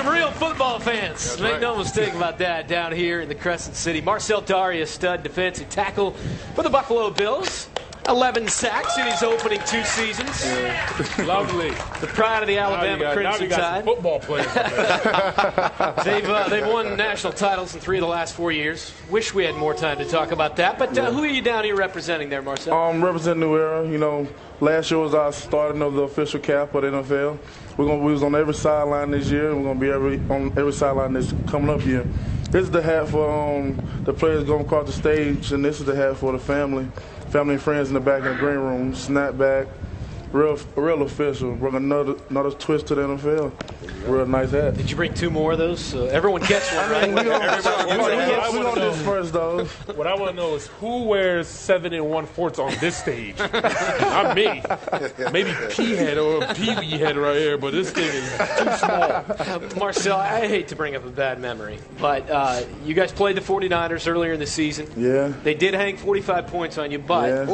some real football fans. That's Make right. no mistake about that down here in the Crescent City. Marcel Darius, stud defensive tackle for the Buffalo Bills. 11 sacks in his opening 2 seasons. Lovely. The pride of the Alabama Crimson Tide. Football players. They've won national titles in 3 of the last 4 years. Wish we had more time to talk about that. But who are you down here representing there, Marcel? Representing New Era. You know, last year was our starting of the official cap of the NFL. We was on every sideline this year, and we're gonna be on every sideline this coming up year. This is the hat for the players going across the stage, and this is the hat for the family and friends in the back in the green room. Snapback, real official. Bring another twist to the NFL. Real nice hat. Did you bring 2 more of those? Everyone gets one, right? We're going to disperse those. What I want to know is who wears 7 1/4 on this stage? Not me. Maybe P-head or Pee-wee head right here, but this thing is too small. Marcel, I hate to bring up a bad memory, but you guys played the 49ers earlier in the season. Yeah. They did hang 45 points on you, but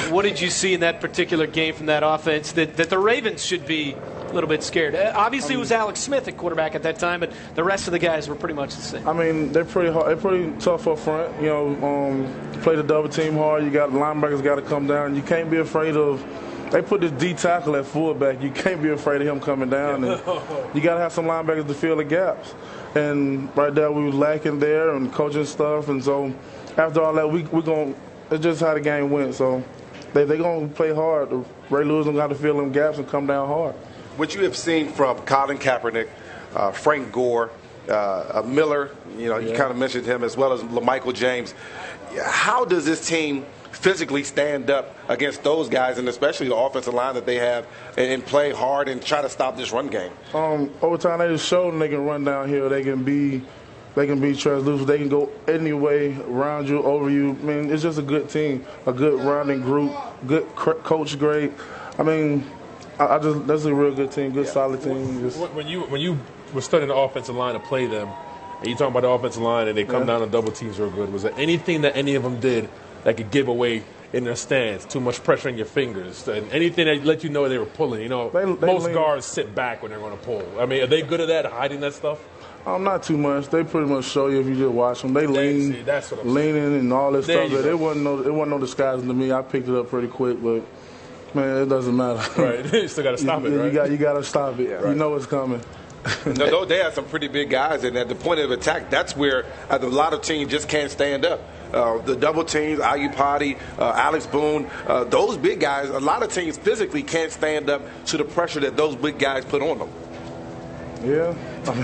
what did you see in that particular game from that offense that the Ravens should be a little bit scared? Obviously, it was Alex Smith at quarterback at that time, but the rest of the guys were pretty much the same. I mean, they're pretty hard. They're pretty tough up front. You know, play the double team hard. You got linebackers got to come down. You can't be afraid of. They put this D tackle at fullback. You can't be afraid of him coming down. And you got to have some linebackers to fill the gaps. And right there, we were lacking there and coaching stuff. And so after all that, we're going. It's just how the game went. So they're going to play hard. Ray Lewis going to have to fill them gaps and come down hard. What you have seen from Colin Kaepernick, Frank Gore, Miller, you kind of mentioned him, as well as LaMichael James. How does this team physically stand up against those guys, and especially the offensive line that they have, and play hard and try to stop this run game? Over time, they just showed them they can run down here. They can be translucent. They can go any way around you, over you. I mean, it's just a good team, a good rounding group, good coach grade. I mean, that's a real good team, good solid team. When you were studying the offensive line to play them, and you talking about the offensive line, and they come down on double teams real good, was there anything that any of them did that could give away in their stance? Too much pressure on your fingers, and anything that let you know they were pulling? You know, most guards sit back when they're going to pull. I mean, are they good at that, hiding that stuff? Not too much. They pretty much show you if you just watch them. They leaning and all this stuff. It wasn't no disguising to me. I picked it up pretty quick, but man, it doesn't matter. Right, you still got to stop it. Right, you got to stop it. Right. You know it's coming. No, they have some pretty big guys, and at the point of attack, that's where a lot of teams just can't stand up. The double teams, Ayupati, Alex Boone, those big guys, a lot of teams physically can't stand up to the pressure that those big guys put on them. Yeah. They're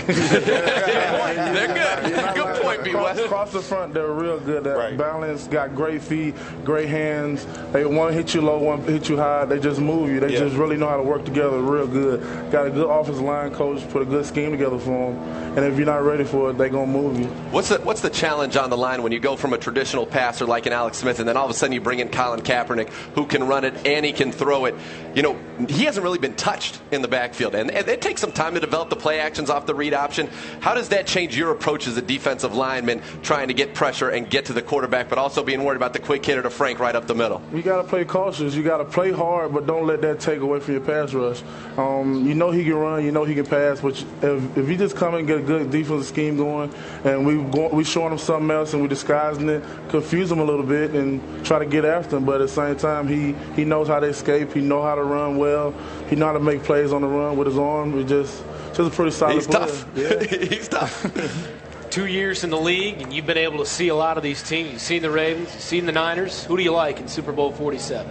good. Good point, B. West. Across the front, they're real good at balance, got great feet, great hands. They one hit you low, one hit you high. They just move you. They just really know how to work together real good. Got a good offensive line coach, put a good scheme together for them. And if you're not ready for it, they're going to move you. What's the challenge on the line when you go from a traditional passer like an Alex Smith, and then all of a sudden you bring in Colin Kaepernick, who can run it and he can throw it? You know, he hasn't really been touched in the backfield, and it takes some time to develop the play actions off the read option. How does that change your approach as a defensive lineman, trying to get pressure and get to the quarterback, but also being worried about the quick hitter to Frank right up the middle? You got to play cautious. You got to play hard, but don't let that take away from your pass rush. You know he can run, you know he can pass, but if you just come and get a good defensive scheme going, and we showing him something else and we disguising it, confuse him a little bit and try to get after him. But at the same time, he knows how to escape. He knows how to run well. He knows how to make plays on the run with his arm. It's just a pretty solid He's player. Tough. Yeah. He's tough. 2 years in the league, and you've been able to see a lot of these teams. You've seen the Ravens, you've seen the Niners. Who do you like in Super Bowl 47?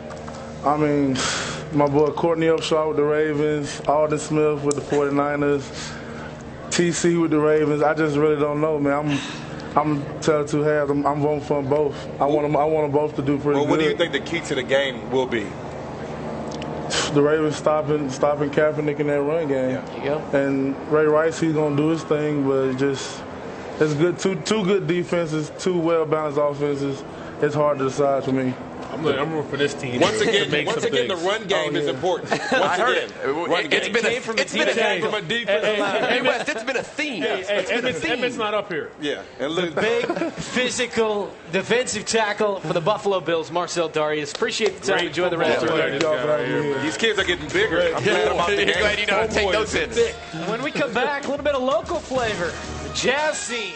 I mean, my boy Courtney Upshaw with the Ravens, Alden Smith with the 49ers, TC with the Ravens. I just really don't know, man. I'm telling two halves. I'm voting for them both. I want them both to do pretty good. What do you think the key to the game will be? The Ravens stopping Kaepernick in that run game. Yeah. There you go. And Ray Rice, he's gonna do his thing, but it's good. Two good defenses, two well balanced offenses. It's hard to decide for me. I'm rooting for this team. Once to again, make some the things. run game is important. Once again, run game. It's been a defense. Hey, West, it's been a theme. Emmett's not up here. Yeah, and The look, big physical defensive tackle for the Buffalo Bills, Marcel Darius. Appreciate the time. Enjoy the rest of Thank y'all for having me here. these kids are getting bigger. I'm glad about the You're game. glad you know how to take those hits. When we come back, a little bit of local flavor, the jazz scene.